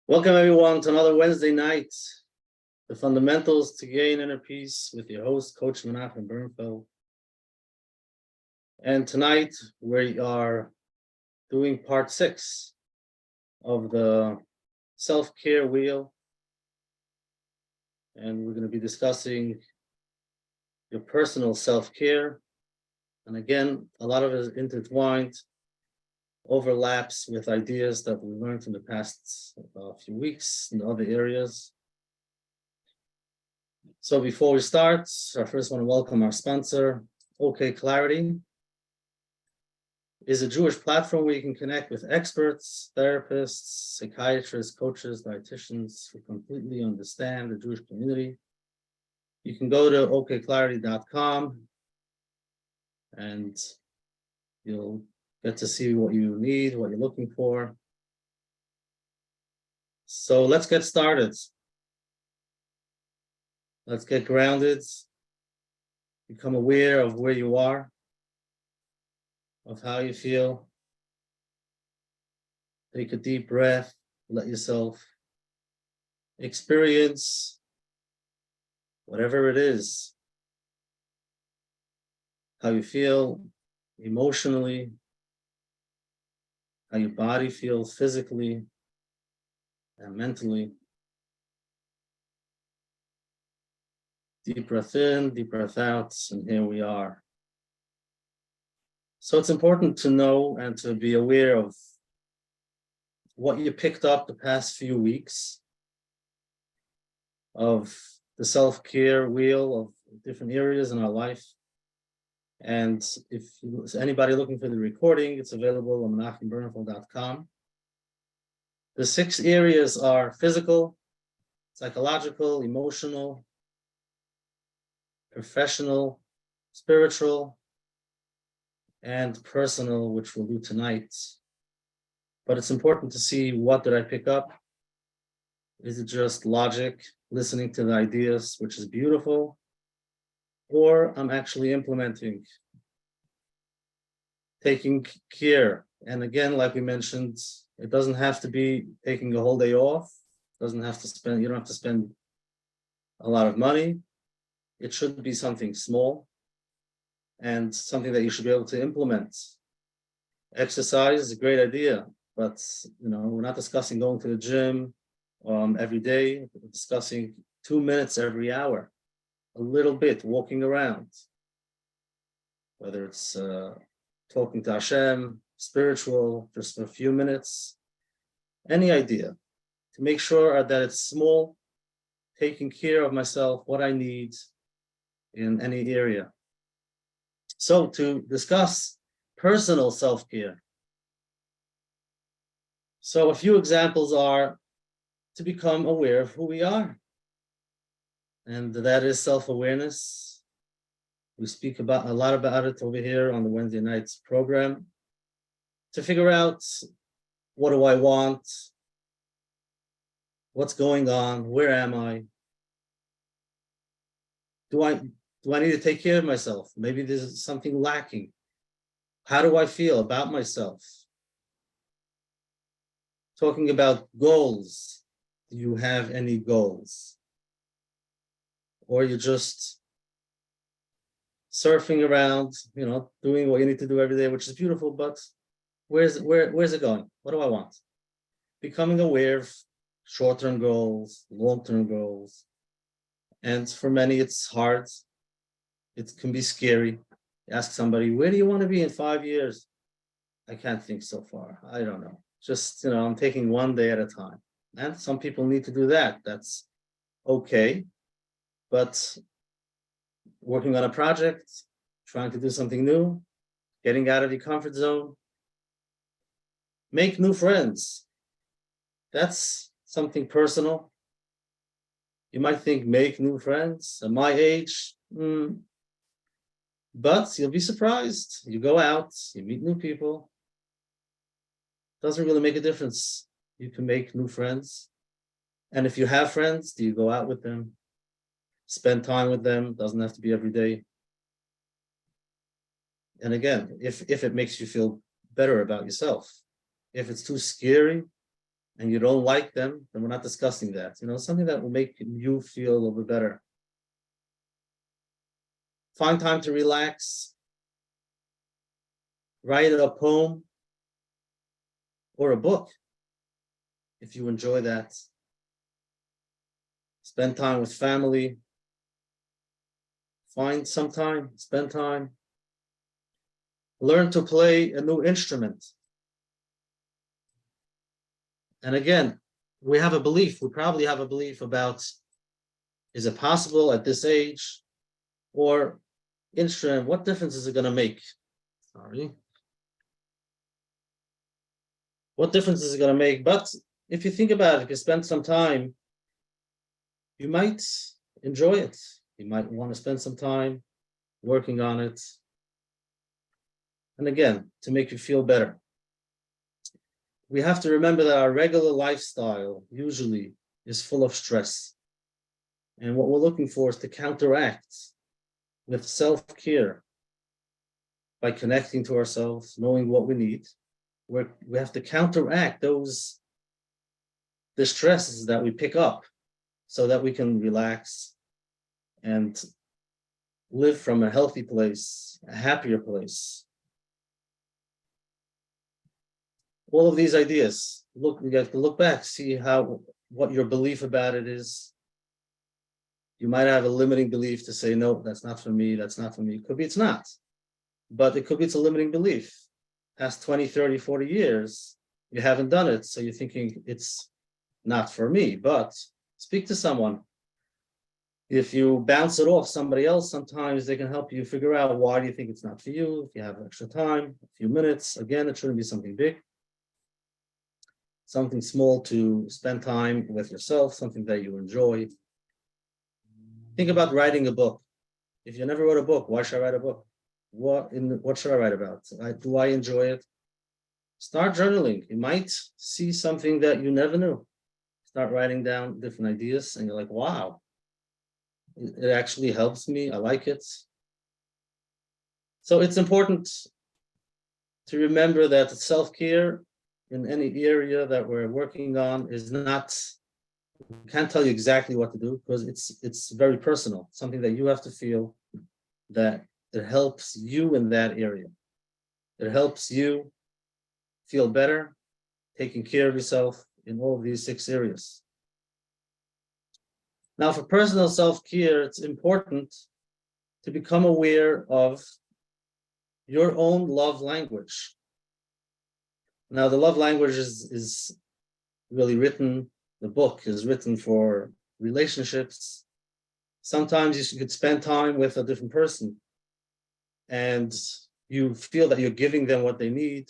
Welcome everyone to another Wednesday night, the fundamentals to gain inner peace with your host, Coach Menachem. And tonight we are doing part 6 of the self-care wheel. And we're going to be discussing your personal self-care. And again, a lot of it is intertwined, overlaps with ideas that we learned in the past few weeks in other areas. So before we start, I first want to welcome our sponsor. OK Clarity is a Jewish platform where you can connect with experts, therapists, psychiatrists, coaches, dietitians who completely understand the Jewish community. You can go to okclarity.com and you'll get to see what you need, what you're looking for. So let's get started. Let's get grounded, become aware of where you are, of how you feel. Take a deep breath, let yourself experience whatever it is, how you feel emotionally, how your body feels physically and mentally. Deep breath in, deep breath out, and here we are. So it's important to know and to be aware of what you picked up the past few weeks of the self-care wheel of different areas in our life. And if anybody looking for the recording, it's available on menachembernfeld.com. The 6 areas are physical, psychological, emotional, professional, spiritual, and personal, which we'll do tonight. But it's important to see, what did I pick up? Is it just logic, listening to the ideas, which is beautiful, or I'm actually implementing, taking care? And again, like we mentioned, it doesn't have to be taking a whole day off. You don't have to spend a lot of money. It should be something small and something that you should be able to implement. Exercise is a great idea, but we're not discussing going to the gym every day. We're discussing 2 minutes every hour, a little bit, walking around, whether it's talking to Hashem, spiritual, just for a few minutes, any idea, to make sure that it's small, taking care of myself, what I need in any area. So to discuss personal self-care. So a few examples are to become aware of who we are. And that is self-awareness. We speak a lot about it over here on the Wednesday nights program. To figure out, what do I want? What's going on? Where am I? Do I need to take care of myself? Maybe there's something lacking. How do I feel about myself? Talking about goals. Do you have any goals? Or you're just surfing around, doing what you need to do every day, which is beautiful, but where's it going? What do I want? Becoming aware of short-term goals, long-term goals. And for many, it's hard. It can be scary. Ask somebody, where do you want to be in 5 years? I can't think so far. I don't know. Just, I'm taking one day at a time. And some people need to do that. That's okay. But working on a project, trying to do something new, getting out of your comfort zone, make new friends. That's something personal. You might think, make new friends at my age, but you'll be surprised. You go out, you meet new people. Doesn't really make a difference. You can make new friends. And if you have friends, do you go out with them? Spend time with them? Doesn't have to be every day. And again, if it makes you feel better about yourself. If it's too scary, and you don't like them, then we're not discussing that. Something that will make you feel a little bit better. Find time to relax. Write a poem or a book if you enjoy that. Spend time with family. Find some time, spend time. Learn to play a new instrument. And again, we have a belief, we probably have a belief about, is it possible at this age? Or instrument, what difference is it going to make? What difference is it going to make? But if you think about it, if you spend some time, you might enjoy it. You might want to spend some time working on it. And again, to make you feel better. We have to remember that our regular lifestyle usually is full of stress. And what we're looking for is to counteract with self-care by connecting to ourselves, knowing what we need. We have to counteract the stresses that we pick up so that we can relax and live from a healthy place, a happier place. All of these ideas, you have to look back, see what your belief about it is. You might have a limiting belief to say, no, that's not for me, that's not for me. It could be it's not, but it could be it's a limiting belief. Past 20, 30, 40 years, you haven't done it, so you're thinking it's not for me, but speak to someone. If you bounce it off somebody else, sometimes they can help you figure out why do you think it's not for you. If you have extra time, a few minutes, again, it shouldn't be something big. Something small to spend time with yourself, something that you enjoy. Think about writing a book. If you never wrote a book, why should I write a book? What should I write about? Do I enjoy it? Start journaling. You might see something that you never knew. Start writing down different ideas, and you're like, wow, it actually helps me. I like it. So it's important to remember that self-care in any area that we're working on is not, can't tell you exactly what to do because it's very personal, something that you have to feel that it helps you in that area. It helps you feel better, taking care of yourself in all of these 6 areas. Now, for personal self-care, it's important to become aware of your own love language. Now, the love language is really written, the book is written for relationships. Sometimes you could spend time with a different person and you feel that you're giving them what they need,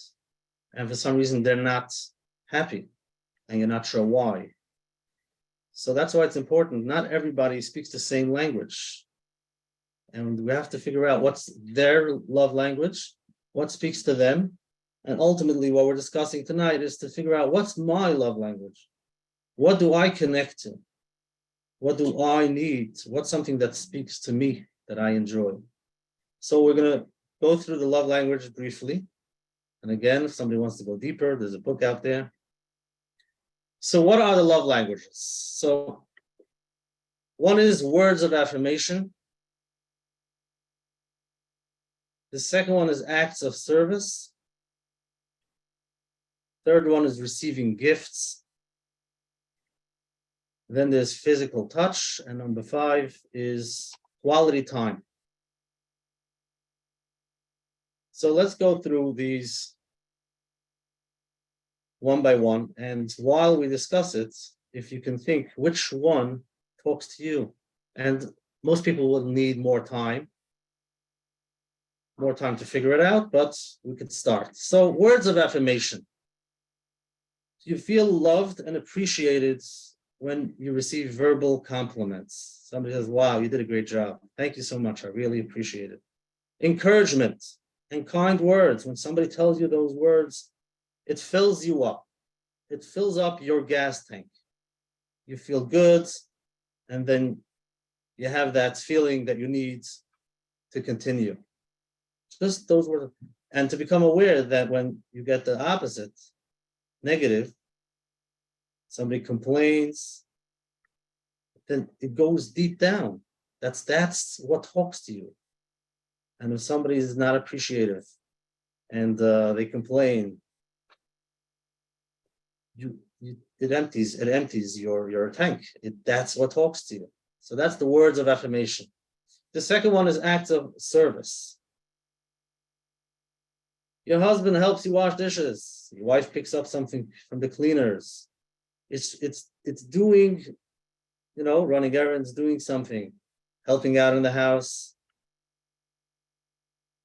and for some reason they're not happy and you're not sure why. So that's why it's important. Not everybody speaks the same language. And we have to figure out what's their love language, what speaks to them. And ultimately, what we're discussing tonight is to figure out what's my love language. What do I connect to? What do I need? What's something that speaks to me that I enjoy? So we're going to go through the love language briefly. And again, if somebody wants to go deeper, there's a book out there. So what are the love languages? So one is words of affirmation. The second one is acts of service. Third one is receiving gifts. Then there's physical touch. And number 5 is quality time. So let's go through these one by one. And while we discuss it, if you can think which one talks to you. And most people will need more time to figure it out, but we could start. So words of affirmation. You feel loved and appreciated when you receive verbal compliments. Somebody says, wow, you did a great job. Thank you so much. I really appreciate it. Encouragement and kind words. When somebody tells you those words, it fills you up. It fills up your gas tank. You feel good, and then you have that feeling that you need to continue. Just those words. And to become aware that when you get the opposite, negative, somebody complains, then it goes deep down. That's what talks to you. And if somebody is not appreciative and they complain, it empties your tank. That's what talks to you. So that's the words of affirmation. The second one is acts of service. Your husband helps you wash dishes. Your wife picks up something from the cleaners. It's doing, running errands, doing something, helping out in the house.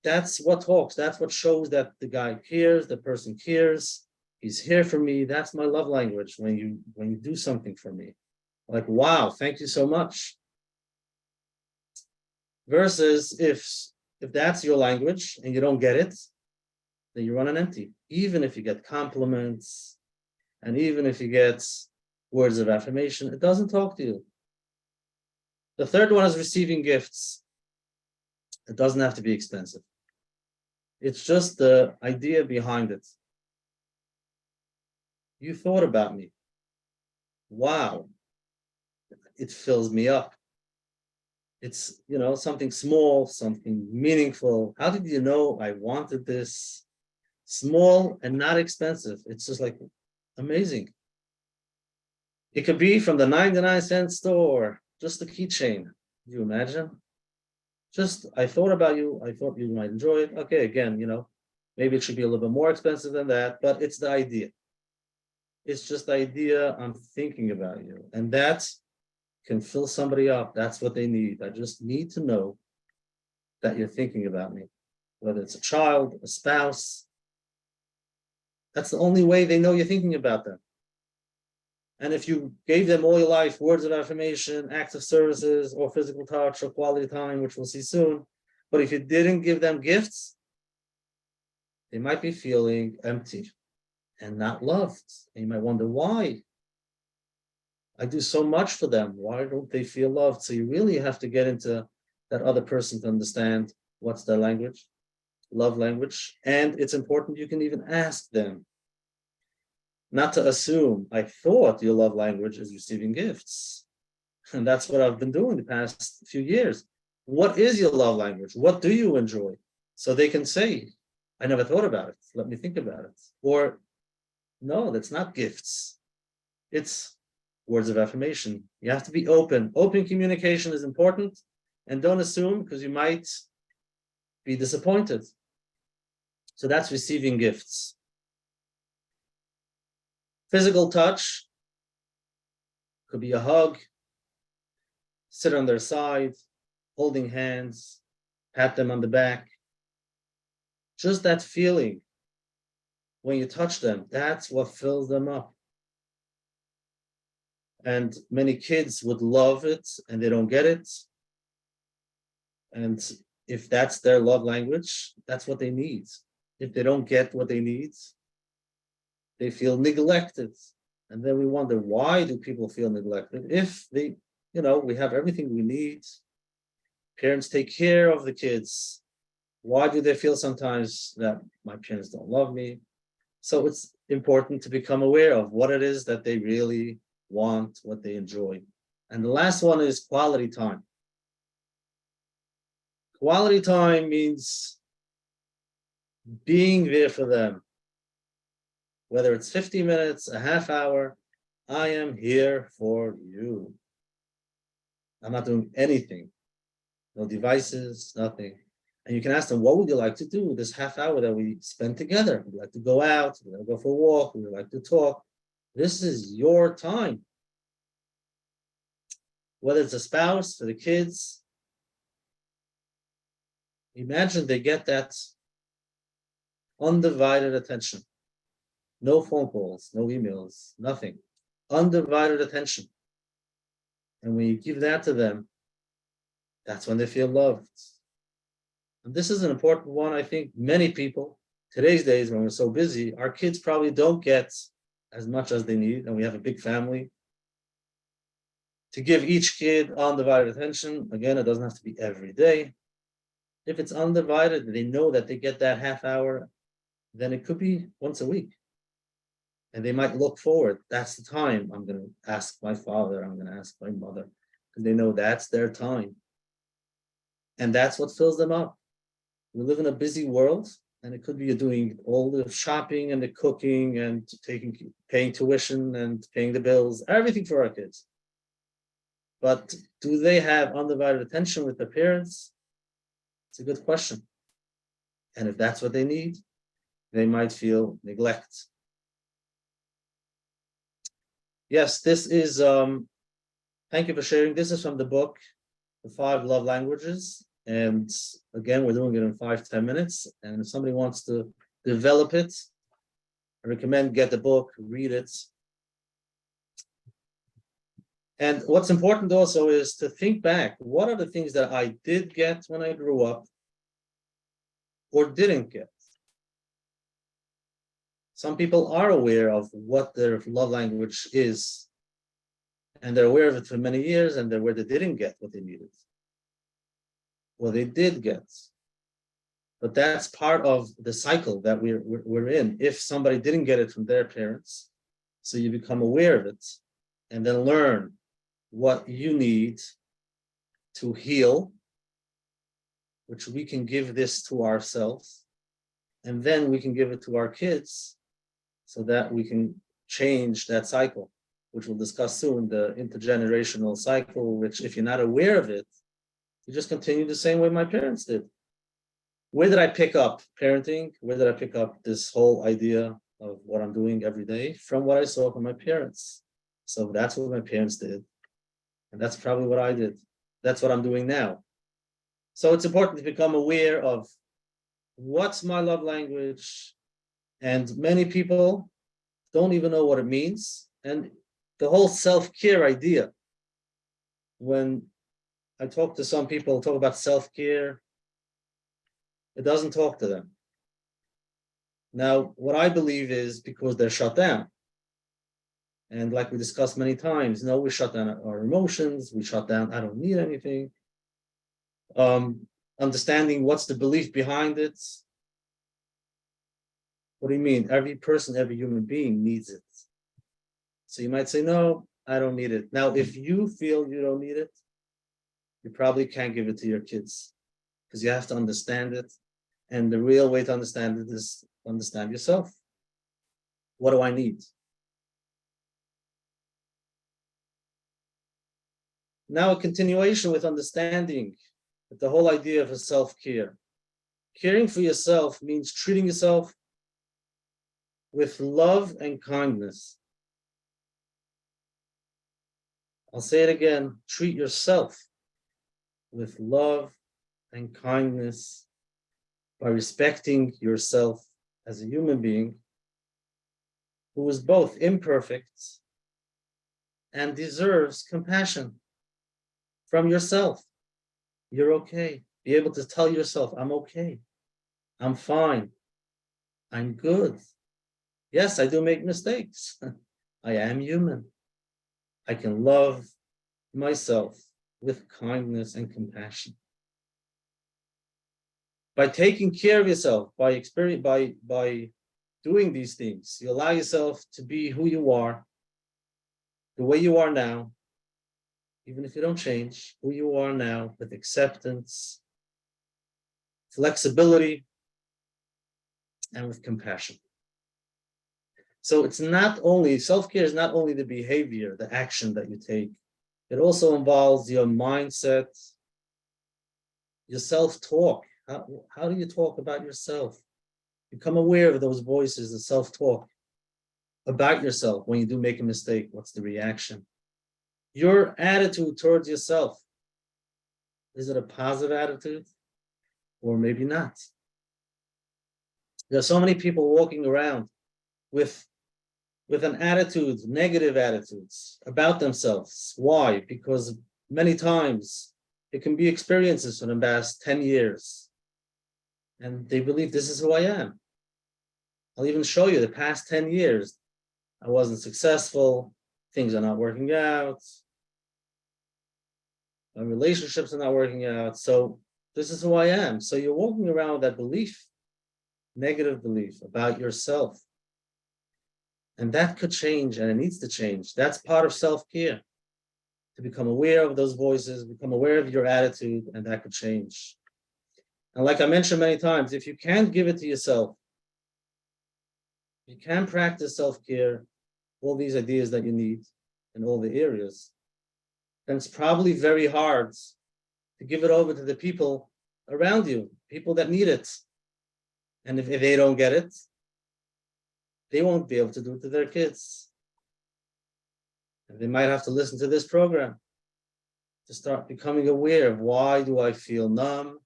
That's what talks. That's what shows that the guy cares, the person cares. He's here for me. That's my love language. When you do something for me, like, wow, thank you so much. Versus if that's your language and you don't get it, then you run on empty. Even if you get compliments and even if you get words of affirmation, it doesn't talk to you. The third one is receiving gifts. It doesn't have to be expensive. It's just the idea behind it. You thought about me. Wow. It fills me up. It's, something small, something meaningful. How did you know I wanted this? Small and not expensive. It's just like amazing. It could be from the 99-cent store, just a keychain. Can you imagine? Just, I thought about you. I thought you might enjoy it. Okay, again, maybe it should be a little bit more expensive than that, but it's the idea. It's just the idea I'm thinking about you. And that can fill somebody up. That's what they need. I just need to know that you're thinking about me, whether it's a child, a spouse. That's the only way they know you're thinking about them. And if you gave them all your life words of affirmation, acts of services, or physical touch, or quality time, which we'll see soon, but if you didn't give them gifts, they might be feeling empty and not loved. And you might wonder why. I do so much for them. Why don't they feel loved? So you really have to get into that other person to understand what's their language, love language. And it's important you can even ask them. Not to assume, I thought your love language is receiving gifts. And that's what I've been doing the past few years. What is your love language? What do you enjoy? So they can say, I never thought about it. Let me think about it. Or, no, that's not gifts. It's words of affirmation. You have to be open. Open communication is important. And don't assume, because you might be disappointed. So that's receiving gifts. Physical touch could be a hug, sit on their side, holding hands, pat them on the back. Just that feeling when you touch them, that's what fills them up. And many kids would love it and they don't get it. And if that's their love language, that's what they need. If they don't get what they need, they feel neglected. And then we wonder, why do people feel neglected? If they, we have everything we need. Parents take care of the kids. Why do they feel sometimes that my parents don't love me? So it's important to become aware of what it is that they really want, what they enjoy. And the last one is quality time. Quality time means being there for them. Whether it's 50 minutes, a half hour, I am here for you. I'm not doing anything. No devices, nothing. And you can ask them, what would you like to do this half hour that we spend together? Would you like to go out? Would you like to go for a walk? Would you like to talk? This is your time. Whether it's a spouse, for the kids. Imagine they get that undivided attention. No phone calls, no emails, nothing. Undivided attention. And when you give that to them, that's when they feel loved. And this is an important one. I think many people, today's days when we're so busy, our kids probably don't get as much as they need, and we have a big family. To give each kid undivided attention, again, it doesn't have to be every day. If it's undivided, they know that they get that half hour, then it could be once a week. And they might look forward. That's the time I'm going to ask my father, I'm going to ask my mother, because they know that's their time. And that's what fills them up. We live in a busy world, and it could be you're doing all the shopping and the cooking and paying tuition and paying the bills, everything for our kids. But do they have undivided attention with their parents? It's a good question. And if that's what they need, they might feel neglect. Yes, this is, thank you for sharing. This is from the book, The 5 Love Languages. And again, we're doing it in 5-10 minutes. And if somebody wants to develop it, I recommend get the book, read it. And what's important also is to think back, what are the things that I did get when I grew up or didn't get? Some people are aware of what their love language is, and they're aware of it for many years, and they're aware they didn't get what they needed. Well, they did get. But that's part of the cycle that we're in. If somebody didn't get it from their parents, so you become aware of it, and then learn what you need to heal, which we can give this to ourselves, and then we can give it to our kids so that we can change that cycle, which we'll discuss soon, the intergenerational cycle, which if you're not aware of it, you just continue the same way my parents did. Where did I pick up parenting? Where did I pick up this whole idea of what I'm doing every day? From what I saw from my parents. So that's what my parents did. And that's probably what I did. That's what I'm doing now. So it's important to become aware of what's my love language. And many people don't even know what it means. And the whole self-care idea, when I talk to some people, talk about self-care, it doesn't talk to them. Now, what I believe is because they're shut down. And like we discussed many times, we shut down our emotions, we shut down, I don't need anything. Understanding what's the belief behind it. What do you mean? Every person, every human being needs it. So you might say, no, I don't need it. Now, if you feel you don't need it, you probably can't give it to your kids because you have to understand it. And the real way to understand it is understand yourself. What do I need? Now, a continuation with understanding the whole idea of a self-care. Caring for yourself means treating yourself with love and kindness. I'll say it again, treat yourself with love and kindness by respecting yourself as a human being who is both imperfect and deserves compassion from yourself. You're okay. Be able to tell yourself, I'm okay. I'm fine. I'm good. Yes, I do make mistakes. I am human. I can love myself with kindness and compassion. By taking care of yourself, by doing these things, you allow yourself to be who you are, the way you are now, even if you don't change, who you are now with acceptance, flexibility, and with compassion. So it's not only, self-care is not only the behavior, the action that you take, it also involves your mindset, your self-talk. How do you talk about yourself? Become aware of those voices, the self-talk about yourself. When you do make a mistake, what's the reaction? Your attitude towards yourself. Is it a positive attitude? Or maybe not? There are so many people walking around with an attitude, negative attitudes about themselves. Why? Because many times it can be experiences for the past 10 years. And they believe this is who I am. I'll even show you the past 10 years. I wasn't successful. Things are not working out. My relationships are not working out. So this is who I am. So you're walking around with that belief, negative belief about yourself. And that could change, and it needs to change. That's part of self-care, to become aware of those voices, become aware of your attitude, and that could change. And like I mentioned many times, if you can't give it to yourself, you can practice self-care, all these ideas that you need in all the areas, then it's probably very hard to give it over to the people around you, people that need it. And if they don't get it, they won't be able to do it to their kids. And they might have to listen to this program to start becoming aware of, why do I feel numb?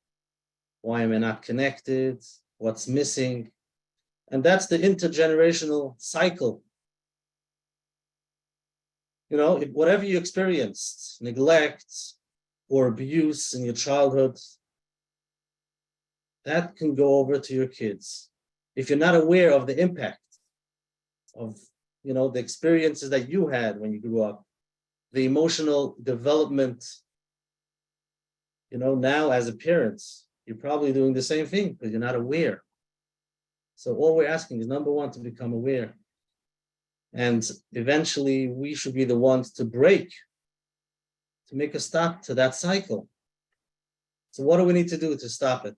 Why am I not connected? What's missing? And that's the intergenerational cycle. You know, whatever you experienced, neglect or abuse in your childhood, that can go over to your kids. If you're not aware of the impact of, the experiences that you had when you grew up, the emotional development, now as a parent, you're probably doing the same thing because you're not aware. So all we're asking is, number one, to become aware. And eventually we should be the ones to break, to make a stop to that cycle. So what do we need to do to stop it?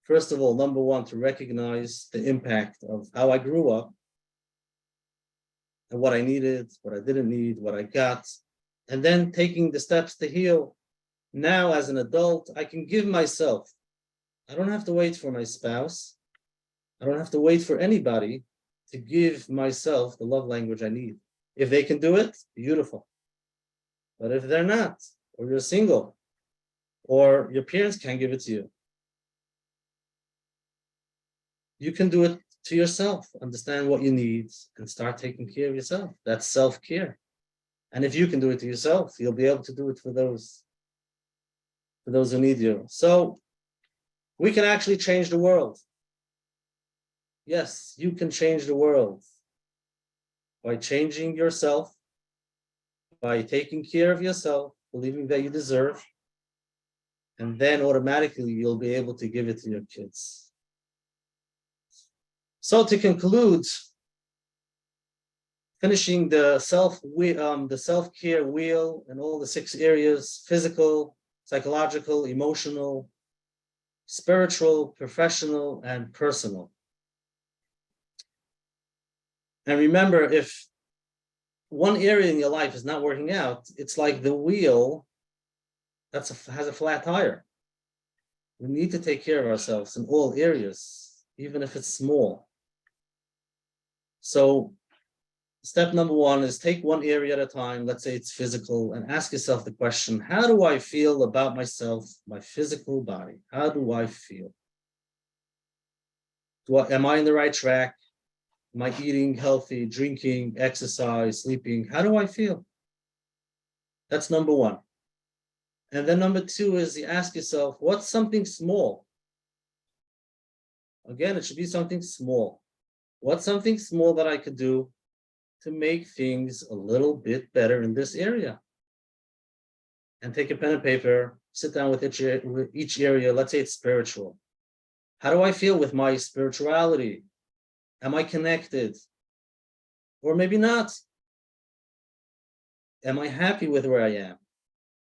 First of all, number one, to recognize the impact of how I grew up and what I needed, what I didn't need, what I got, and then taking the steps to heal. Now, as an adult, I can give myself. I don't have to wait for my spouse. I don't have to wait for anybody to give myself the love language I need. If they can do it, beautiful. But if they're not, or you're single, or your parents can't give it to you, you can do it to yourself. Understand what you need and start taking care of yourself. That's self-care. And if you can do it to yourself, you'll be able to do it for those who need you. So we can actually change the world. Yes, you can change the world by changing yourself, by taking care of yourself, believing that you deserve, and then automatically you'll be able to give it to your kids. So to conclude, finishing the self-care wheel in all the 6 areas: physical, psychological, emotional, spiritual, professional, and personal. And remember, if one area in your life is not working out, it's like the wheel that has a flat tire. We need to take care of ourselves in all areas, even if it's small. So step number 1 is take one area at a time. Let's say it's physical, and ask yourself the question, how do I feel about myself, my physical body? How do I feel? Am I on the right track? Am I eating healthy, drinking, exercise, sleeping? How do I feel? That's number 1. And then number 2 is you ask yourself, what's something small? Again, it should be something small. What's something small that I could do to make things a little bit better in this area? And take a pen and paper, sit down with each area. Let's say it's spiritual. How do I feel with my spirituality? Am I connected? Or maybe not. Am I happy with where I am?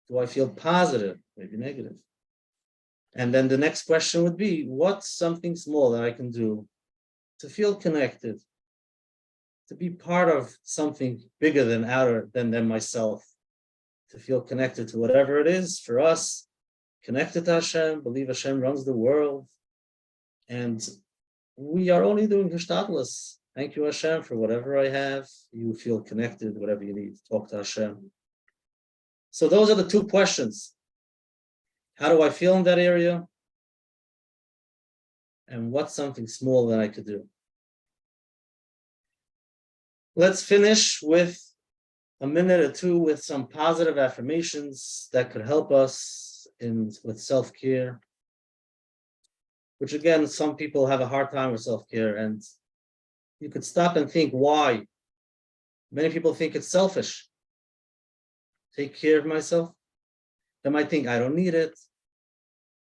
Do I feel positive? Maybe negative. And then the next question would be, what's something small that I can do to feel connected, to be part of something bigger than myself, to feel connected to whatever it is for us, connected to Hashem, believe Hashem runs the world, and we are only doing Hishtadlus. Thank you, Hashem, for whatever I have. You feel connected, whatever you need, talk to Hashem. So those are the 2 questions. How do I feel in that area? And what's something small that I could do? Let's finish with a minute or 2 with some positive affirmations that could help us with self-care, which again, some people have a hard time with self-care, and you could stop and think why. Many people think it's selfish. Take care of myself. They might think, I don't need it.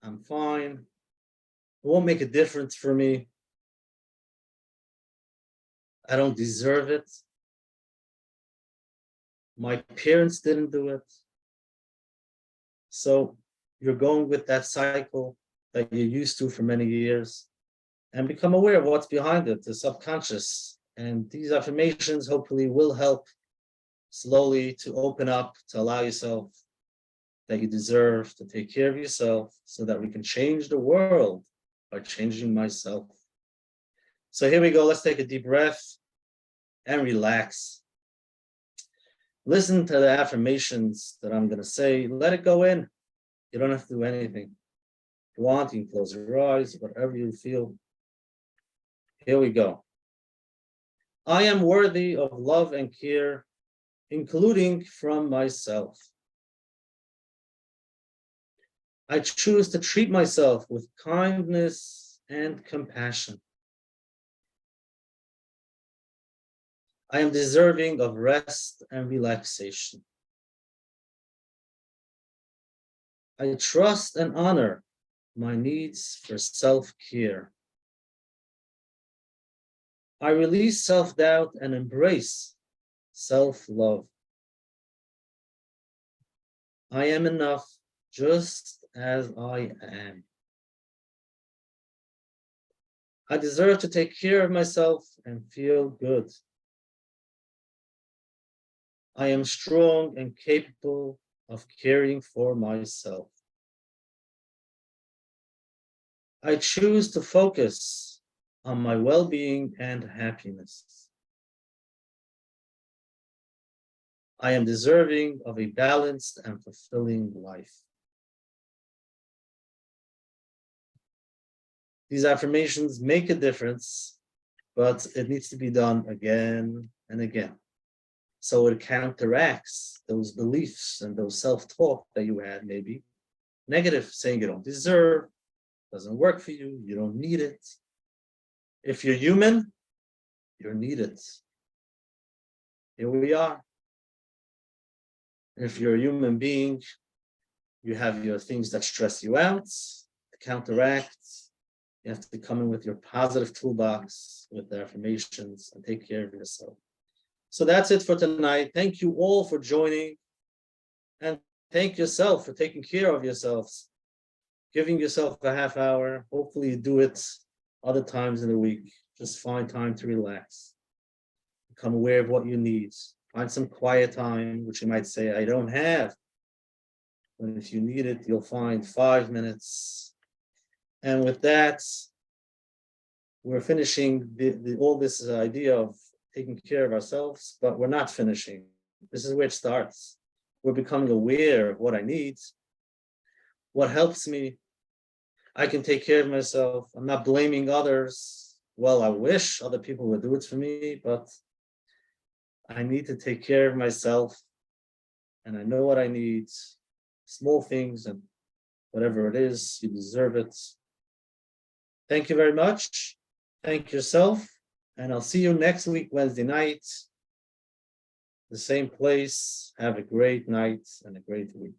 I'm fine. It won't make a difference for me. I don't deserve it. My parents didn't do it. So you're going with that cycle that you're used to for many years and become aware of what's behind it, the subconscious. And these affirmations hopefully will help slowly to open up, to allow yourself that you deserve to take care of yourself so that we can change the world by changing myself. So here we go. Let's take a deep breath and relax. Listen to the affirmations that I'm going to say. Let it go in. You don't have to do anything. If you want, you can close your eyes, whatever you feel. Here we go. I am worthy of love and care, including from myself. I choose to treat myself with kindness and compassion. I am deserving of rest and relaxation. I trust and honor my needs for self-care. I release self-doubt and embrace self-love. I am enough just as I am. I deserve to take care of myself and feel good. I am strong and capable of caring for myself. I choose to focus on my well-being and happiness. I am deserving of a balanced and fulfilling life. These affirmations make a difference, but it needs to be done again and again. So it counteracts those beliefs and those self-talk that you had, maybe negative, saying you don't deserve, doesn't work for you, you don't need it. If you're human, you're needed. Here we are. If you're a human being, you have your things that stress you out, to counteract. You have to come in with your positive toolbox with the affirmations and take care of yourself. So that's it for tonight. Thank you all for joining. And thank yourself for taking care of yourselves, giving yourself a half hour. Hopefully you do it other times in the week. Just find time to relax. Become aware of what you need. Find some quiet time, which you might say, I don't have. But if you need it, you'll find 5 minutes. And with that, we're finishing all this idea of taking care of ourselves, but we're not finishing. This is where it starts. We're becoming aware of what I need, what helps me. I can take care of myself. I'm not blaming others. Well, I wish other people would do it for me, but I need to take care of myself. And I know what I need. Small things and whatever it is, you deserve it. Thank you very much. Thank yourself. And I'll see you next week, Wednesday night. The same place. Have a great night and a great week.